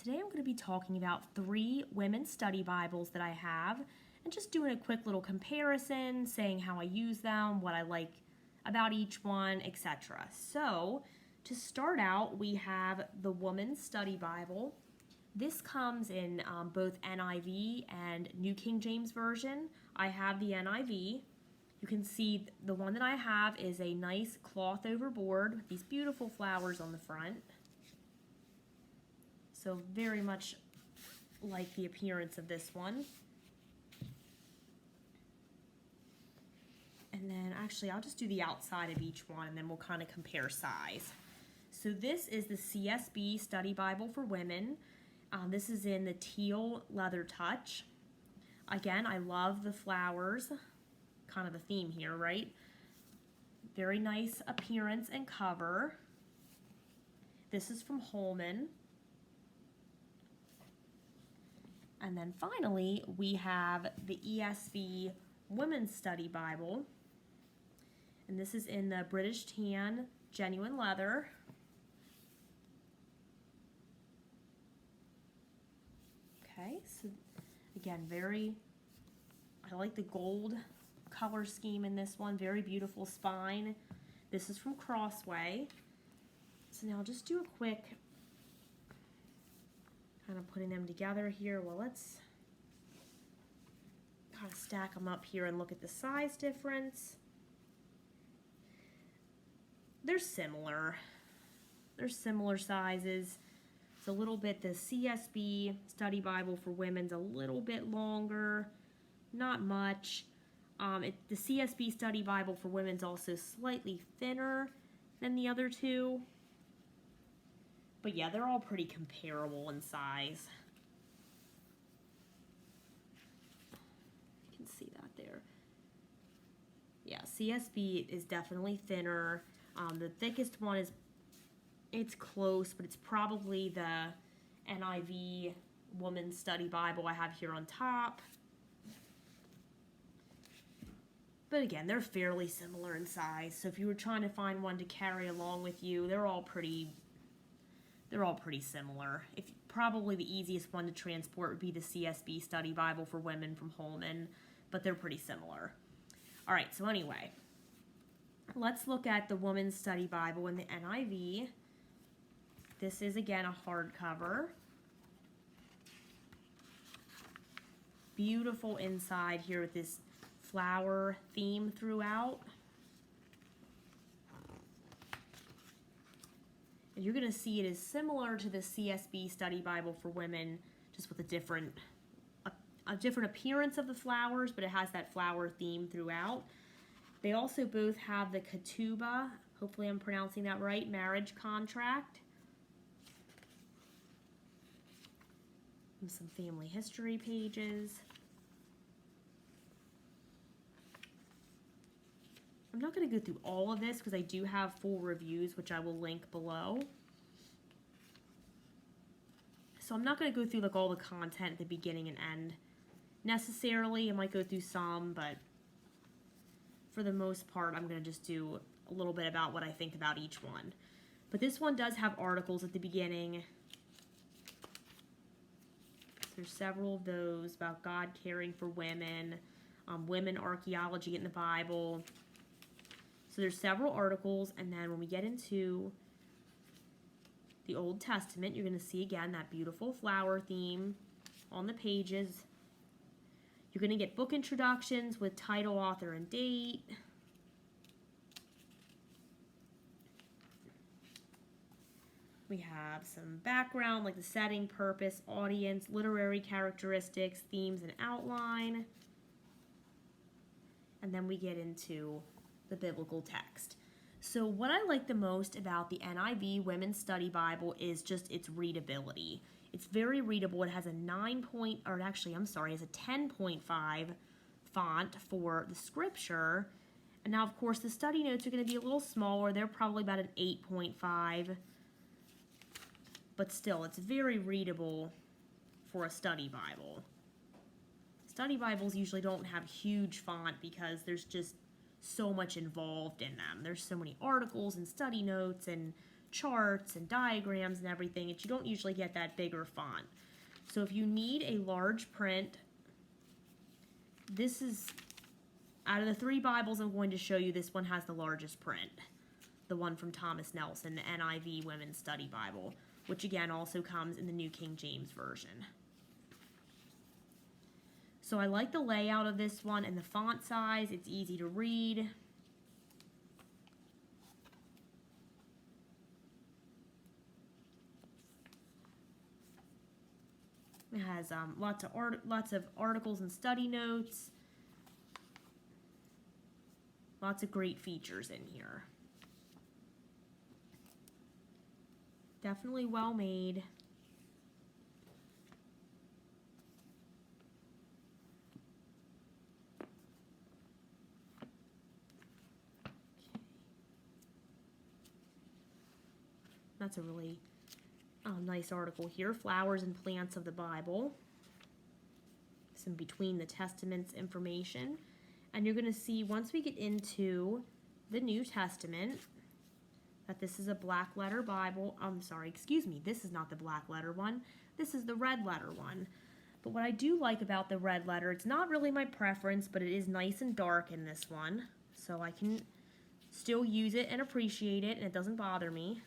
Today I'm going to be talking about 3 women's study Bibles that I have and just doing a quick little comparison, saying how I use them, what I like about each one, etc. So, to start out, we have the Woman's Study Bible. This comes in both NIV and New King James Version. I have the NIV. You can see the one that I have is a nice cloth over board with these beautiful flowers on the front. So very much like the appearance of this one. And then actually I'll just do the outside of each one and then we'll kind of compare size. So this is the CSB Study Bible for Women. This is in the teal leather touch. Again, I love the flowers, kind of a theme here, right? Very nice appearance and cover. This is from Holman. And then finally, we have the ESV Women's Study Bible. And this is in the British tan genuine leather. Okay, so again, I like the gold color scheme in this one. Very beautiful spine. This is from Crossway. So now I'll just do a quick kind of putting them together here. Well, let's kind of stack them up here and look at the size difference. They're similar. They're similar sizes. It's a little bit, the CSB Study Bible for Women's a little bit longer, not much. The CSB Study Bible for Women's also slightly thinner than the other two. But yeah, they're all pretty comparable in size. You can see that there. Yeah, CSB is definitely thinner. The thickest one it's close, but it's probably the NIV Woman's Study Bible I have here on top. But again, they're fairly similar in size. So if you were trying to find one to carry along with you, they're all pretty similar. Probably the easiest one to transport would be the CSB Study Bible for Women from Holman, but they're pretty similar. All right, so anyway, let's look at the Woman's Study Bible in the NIV. This is, again, a hardcover. Beautiful inside here with this flower theme throughout. And you're going to see it is similar to the CSB Study Bible for Women, just with a different appearance of the flowers, but it has that flower theme throughout. They also both have the Ketubah, hopefully I'm pronouncing that right, marriage contract. And some family history pages. I'm not going to go through all of this because I do have full reviews, which I will link below. So I'm not going to go through like all the content at the beginning and end necessarily. I might go through some, but for the most part, I'm going to just do a little bit about what I think about each one. But this one does have articles at the beginning. There's several of those about God caring for women, women archaeology in the Bible. So there's several articles, and then when we get into the Old Testament, you're going to see again that beautiful flower theme on the pages. You're going to get book introductions with title, author, and date. We have some background like the setting, purpose, audience, literary characteristics, themes, and outline. And then we get into the biblical text. So what I like the most about the NIV Women's Study Bible is just its readability. It's very readable. It has a 10.5 font for the scripture. And now, of course, the study notes are going to be a little smaller. They're probably about an 8.5. But still, it's very readable for a study Bible. Study Bibles usually don't have huge font because there's just so much involved in them. There's so many articles and study notes and charts and diagrams and everything, and you don't usually get that bigger font. So if you need a large print, this is, out of the 3 Bibles I'm going to show you, this one has the largest print. The one from Thomas Nelson, the NIV Women's Study Bible, which again also comes in the New King James Version. So I like the layout of this one and the font size. It's easy to read. It has lots of articles and study notes. Lots of great features in here. Definitely well made. That's a really nice article here. Flowers and Plants of the Bible. Some between the Testaments information. And you're going to see once we get into the New Testament that this is a black letter Bible. I'm sorry, excuse me, this is not the black letter one. This is the red letter one. But what I do like about the red letter, it's not really my preference, but it is nice and dark in this one. So I can still use it and appreciate it, and it doesn't bother me.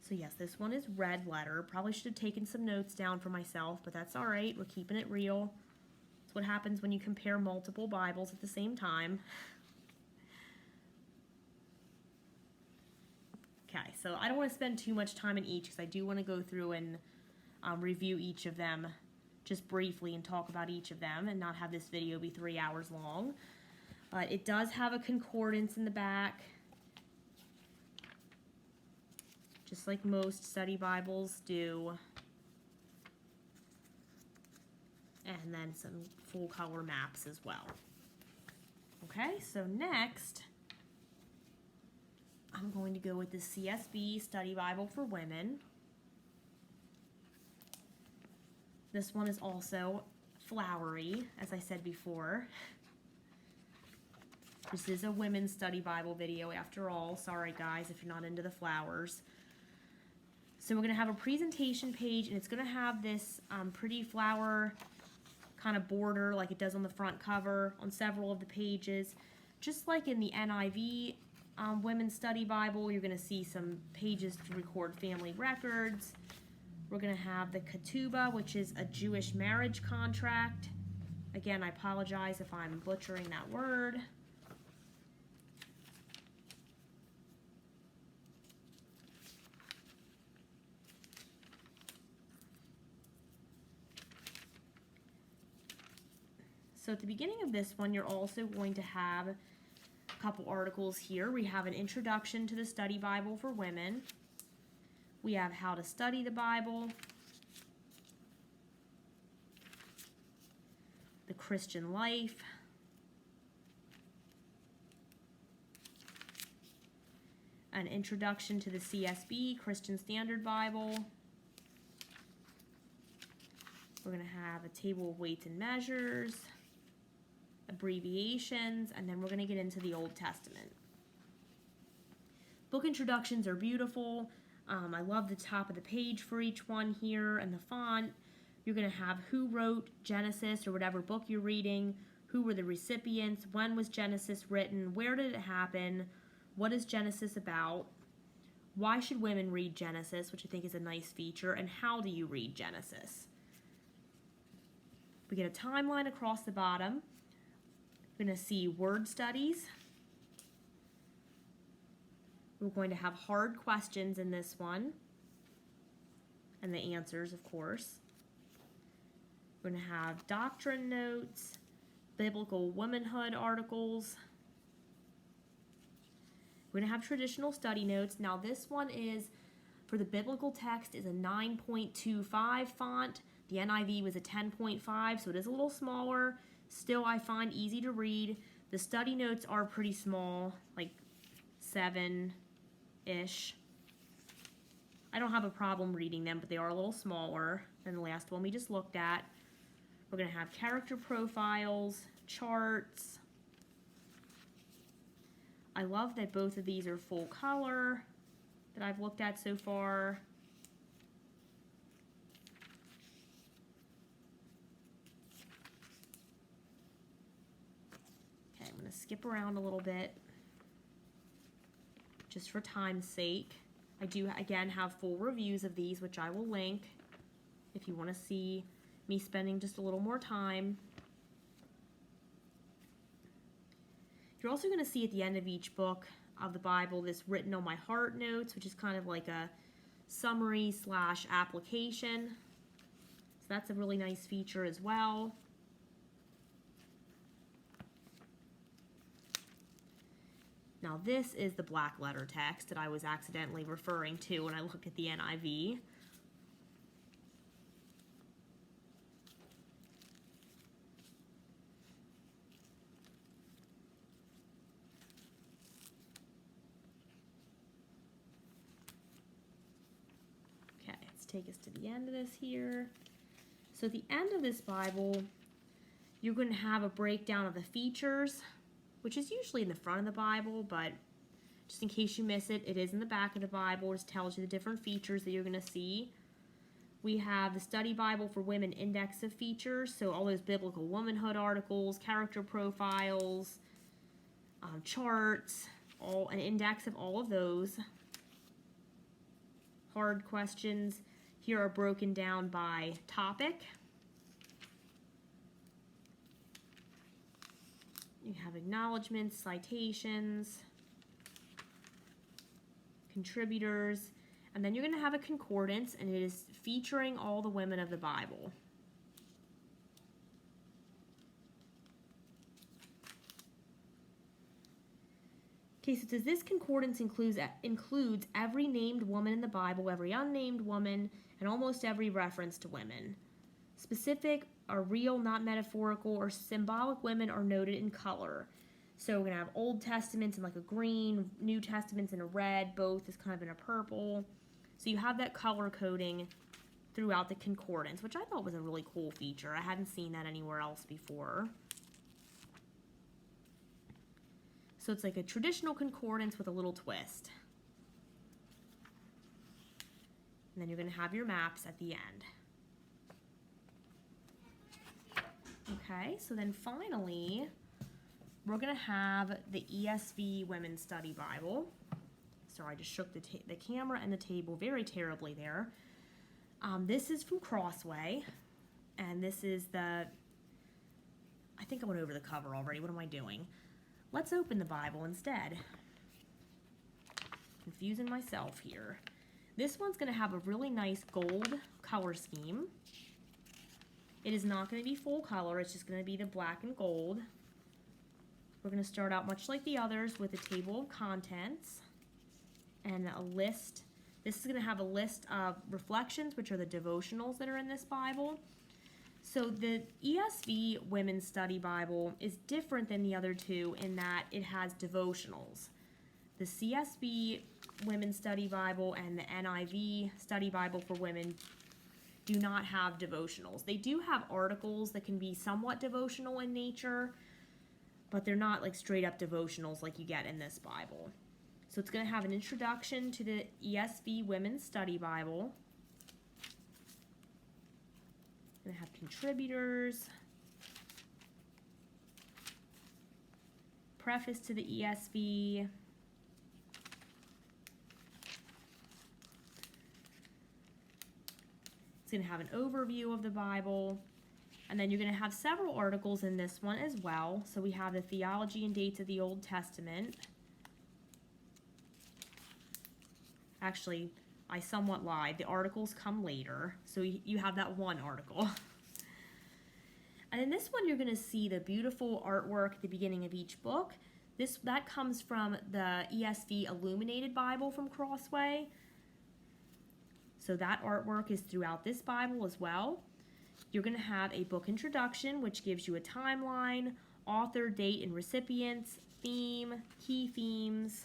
So yes, this one is red letter. Probably should have taken some notes down for myself, but that's all right. We're keeping it real. That's what happens when you compare multiple Bibles at the same time. Okay, so I don't want to spend too much time in each because I do want to go through and review each of them just briefly and talk about each of them and not have this video be 3 hours long. But it does have a concordance in the back, just like most study Bibles do. And then some full color maps as well. Okay, so next, I'm going to go with the CSB Study Bible for Women. This one is also flowery, as I said before. This is a women's study Bible video after all. Sorry guys if you're not into the flowers. So we're going to have a presentation page, and it's going to have this pretty flower kind of border like it does on the front cover on several of the pages. Just like in the NIV Women's Study Bible, you're going to see some pages to record family records. We're going to have the ketubah, which is a Jewish marriage contract. Again, I apologize if I'm butchering that word. So at the beginning of this one, you're also going to have a couple articles here. We have an introduction to the Study Bible for Women. We have how to study the Bible, the Christian life, an introduction to the CSB, Christian Standard Bible. We're going to have a table of weights and measures, abbreviations, and then we're going to get into the Old Testament. Book introductions are beautiful. I love the top of the page for each one here and the font. You're going to have who wrote Genesis or whatever book you're reading, who were the recipients, when was Genesis written, where did it happen, what is Genesis about, why should women read Genesis, which I think is a nice feature, and how do you read Genesis. We get a timeline across the bottom. We're going to see word studies. We're going to have hard questions in this one, and the answers, of course. We're going to have doctrine notes, biblical womanhood articles. We're going to have traditional study notes. Now this one is, for the biblical text, is a 9.25 font. The NIV was a 10.5, so it is a little smaller. Still, I find easy to read. The study notes are pretty small, like 7-ish. I don't have a problem reading them, but they are a little smaller than the last one we just looked at. We're going to have character profiles, charts. I love that both of these are full color that I've looked at so far. Okay, I'm going to skip around a little bit just for time's sake. I do, again, have full reviews of these, which I will link if you want to see me spending just a little more time. You're also going to see at the end of each book of the Bible this written on my heart notes, which is kind of like a summary / application. So that's a really nice feature as well. Now this is the black letter text that I was accidentally referring to when I looked at the NIV. Okay, let's take us to the end of this here. So at the end of this Bible, you're going to have a breakdown of the features, which is usually in the front of the Bible, but just in case you miss it, it is in the back of the Bible. It just tells you the different features that you're going to see. We have the Study Bible for Women index of features, so all those biblical womanhood articles, character profiles, charts, an index of all of those. Hard questions here are broken down by topic. You have acknowledgments, citations, contributors, and then you're going to have a concordance, and it is featuring all the women of the Bible. Okay, so it says this concordance includes every named woman in the Bible, every unnamed woman, and almost every reference to women. Specific are real, not metaphorical, or symbolic women are noted in color. So we're going to have Old Testaments in like a green, New Testaments in a red, both is kind of in a purple. So you have that color coding throughout the concordance, which I thought was a really cool feature. I hadn't seen that anywhere else before. So it's like a traditional concordance with a little twist. And then you're going to have your maps at the end. Okay, so then finally, we're going to have the ESV Women's Study Bible. Sorry, I just shook the camera and the table very terribly there. This is from Crossway, and this is I think I went over the cover already. What am I doing? Let's open the Bible instead. Confusing myself here. This one's going to have a really nice gold color scheme. It is not going to be full color, it's just going to be the black and gold. We're going to start out much like the others with a table of contents and a list. This is going to have a list of reflections, which are the devotionals that are in this Bible. So the ESV Women's Study Bible is different than the other two in that it has devotionals. The CSB Women's Study Bible and the NIV Study Bible for Women do not have devotionals. They do have articles that can be somewhat devotional in nature, but they're not like straight up devotionals like you get in this Bible. So it's going to have an introduction to the ESV Women's Study Bible. It's going to have contributors, preface to the ESV, it's going to have an overview of the Bible, and then you're going to have several articles in this one as well. So we have the theology and dates of the Old Testament. Actually, I somewhat lied. The articles come later, so you have that one article. And in this one, you're going to see the beautiful artwork at the beginning of each book. That comes from the ESV Illuminated Bible from Crossway. So that artwork is throughout this Bible as well. You're going to have a book introduction, which gives you a timeline, author, date, and recipients, theme, key themes.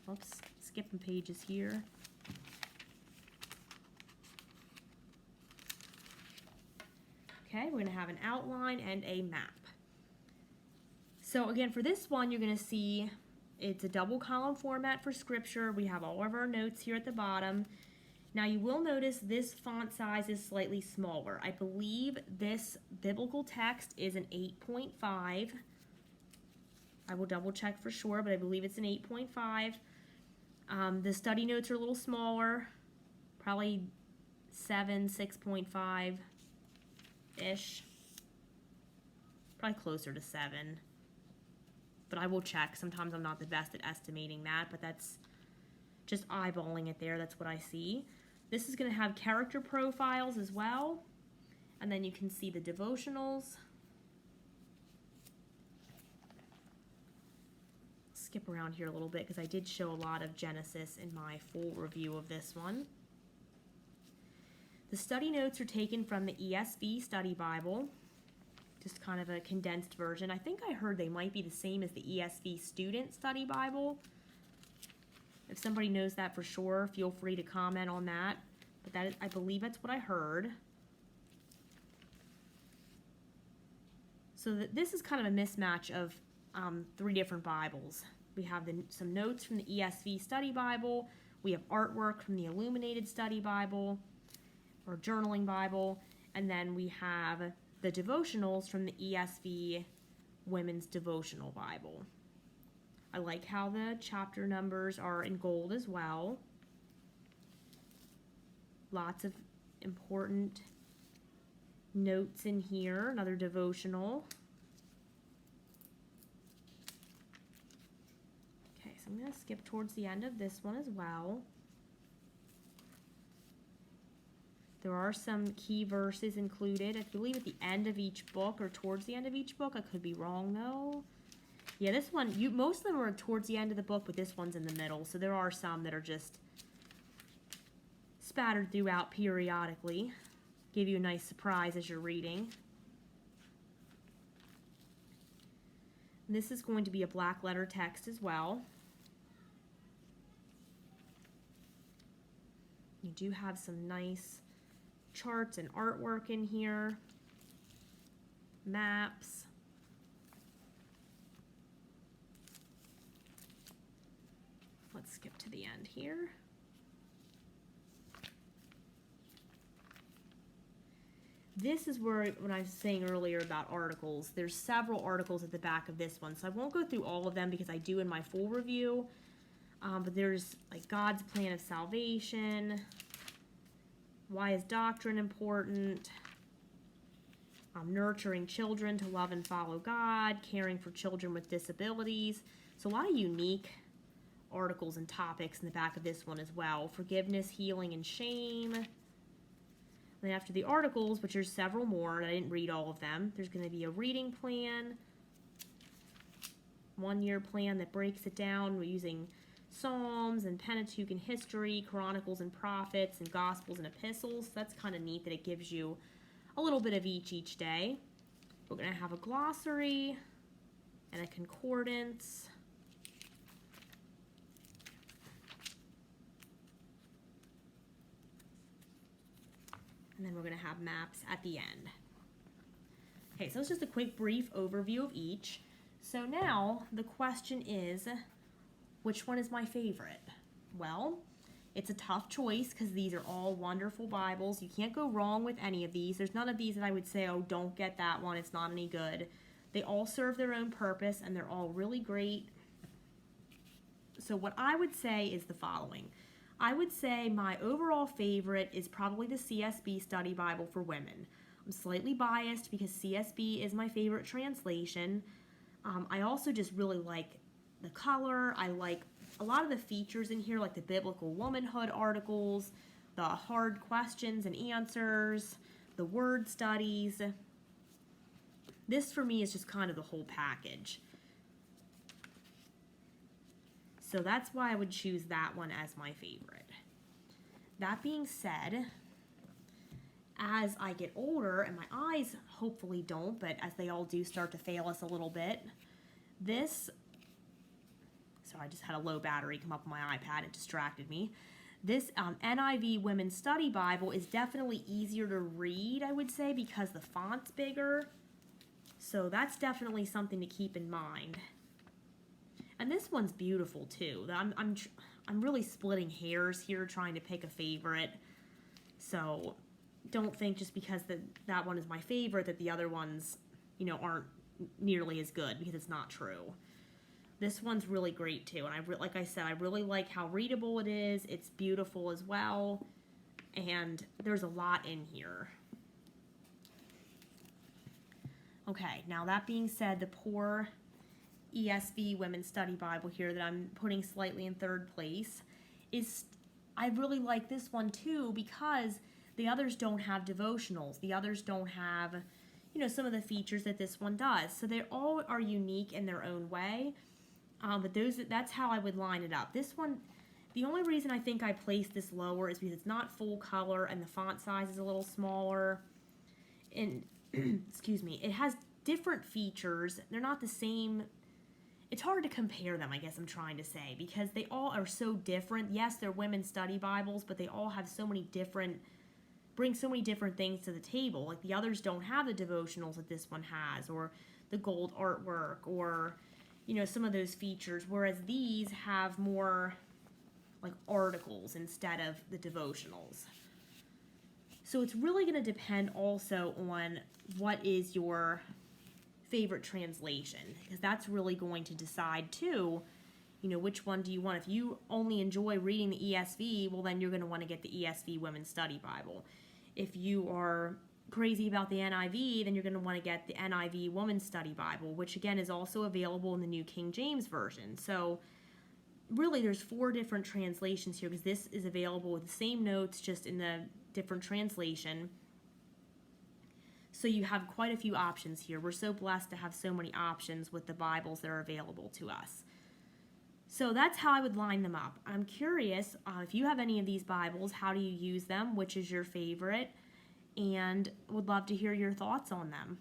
Oops, skipping pages here. Okay, we're going to have an outline and a map. So again, for this one, you're going to see it's a double column format for scripture. We have all of our notes here at the bottom. Now you will notice this font size is slightly smaller. I believe this biblical text is an 8.5. I will double check for sure, but I believe it's an 8.5. The study notes are a little smaller, probably 6.5-ish. Probably closer to 7. But I will check. Sometimes I'm not the best at estimating that, but that's just eyeballing it there. That's what I see. This is going to have character profiles as well. And then you can see the devotionals. Skip around here a little bit because I did show a lot of Genesis in my full review of this one. The study notes are taken from the ESV Study Bible, just kind of a condensed version. I think I heard they might be the same as the ESV Student Study Bible. If somebody knows that for sure, feel free to comment on that. But that is, I believe that's what I heard. So this is kind of a mismatch of 3 different Bibles. We have some notes from the ESV Study Bible. We have artwork from the Illuminated Study Bible or Journaling Bible. And then we have the devotionals from the ESV Women's Devotional Bible. I like how the chapter numbers are in gold as well. Lots of important notes in here. Another devotional. Okay, so I'm going to skip towards the end of this one as well. There are some key verses included. I believe at the end of each book or towards the end of each book. I could be wrong though. Yeah, this one, most of them are towards the end of the book, but this one's in the middle. So there are some that are just spattered throughout periodically. Give you a nice surprise as you're reading. And this is going to be a black letter text as well. You do have some nice charts and artwork in here, maps. Let's skip to the end here. This is where, when I was saying earlier about articles, there's several articles at the back of this one, so I won't go through all of them because I do in my full review, but there's like God's plan of salvation. Why is doctrine important? Nurturing children to love and follow God, caring for children with disabilities. So a lot of unique articles and topics in the back of this one as well. Forgiveness, healing, and shame. And then after the articles, which there's several more, and I didn't read all of them, there's going to be a reading plan, 1-year plan that breaks it down using Psalms and Pentateuch and history, Chronicles and Prophets, and Gospels and Epistles. That's kind of neat that it gives you a little bit of each day. We're going to have a glossary and a concordance. And then we're going to have maps at the end. Okay, so it's just a quick brief overview of each. So now the question is, which one is my favorite? Well, it's a tough choice because these are all wonderful Bibles. You can't go wrong with any of these. There's none of these that I would say, oh, don't get that one, it's not any good. They all serve their own purpose and they're all really great. So what I would say is the following. I would say my overall favorite is probably the CSB Study Bible for Women. I'm slightly biased because CSB is my favorite translation. I also just really like the color. I like a lot of the features in here, like the biblical womanhood articles, the hard questions and answers, the word studies. This for me is just kind of the whole package. So that's why I would choose that one as my favorite. That being said, as I get older, and my eyes hopefully don't, but as they all do start to fail us a little bit, sorry, I just had a low battery come up on my iPad, it distracted me. This NIV Women's Study Bible is definitely easier to read, I would say, because the font's bigger. So that's definitely something to keep in mind. And this one's beautiful too. I'm really splitting hairs here trying to pick a favorite. So don't think just because that one is my favorite that the other ones, aren't nearly as good, because it's not true. This one's really great too, and like I said, I really like how readable it is. It's beautiful as well, and there's a lot in here. Okay, now that being said, the poor ESV Women's Study Bible here that I'm putting slightly in third place I really like this one too, because the others don't have devotionals. The others don't have, some of the features that this one does. So they all are unique in their own way. But that's how I would line it up. This one, the only reason I think I placed this lower is because it's not full color and the font size is a little smaller. And, excuse me, it has different features. They're not the same. It's hard to compare them, I guess I'm trying to say, because they all are so different. Yes, they're women's study Bibles, but they all have bring so many different things to the table. Like the others don't have the devotionals that this one has, or the gold artwork, or some of those features, whereas these have more like articles instead of the devotionals. So it's really going to depend also on what is your favorite translation, because that's really going to decide too, which one do you want. If you only enjoy reading the ESV, well, then you're going to want to get the ESV Women's Study Bible. If you are crazy about the NIV, then you're going to want to get the NIV Women's Study Bible, which again is also available in the New King James Version. So really there's 4 different translations here, because this is available with the same notes, just in the different translation. So you have quite a few options here. We're so blessed to have so many options with the Bibles that are available to us. So that's how I would line them up. I'm curious if you have any of these Bibles, how do you use them? Which is your favorite? And would love to hear your thoughts on them.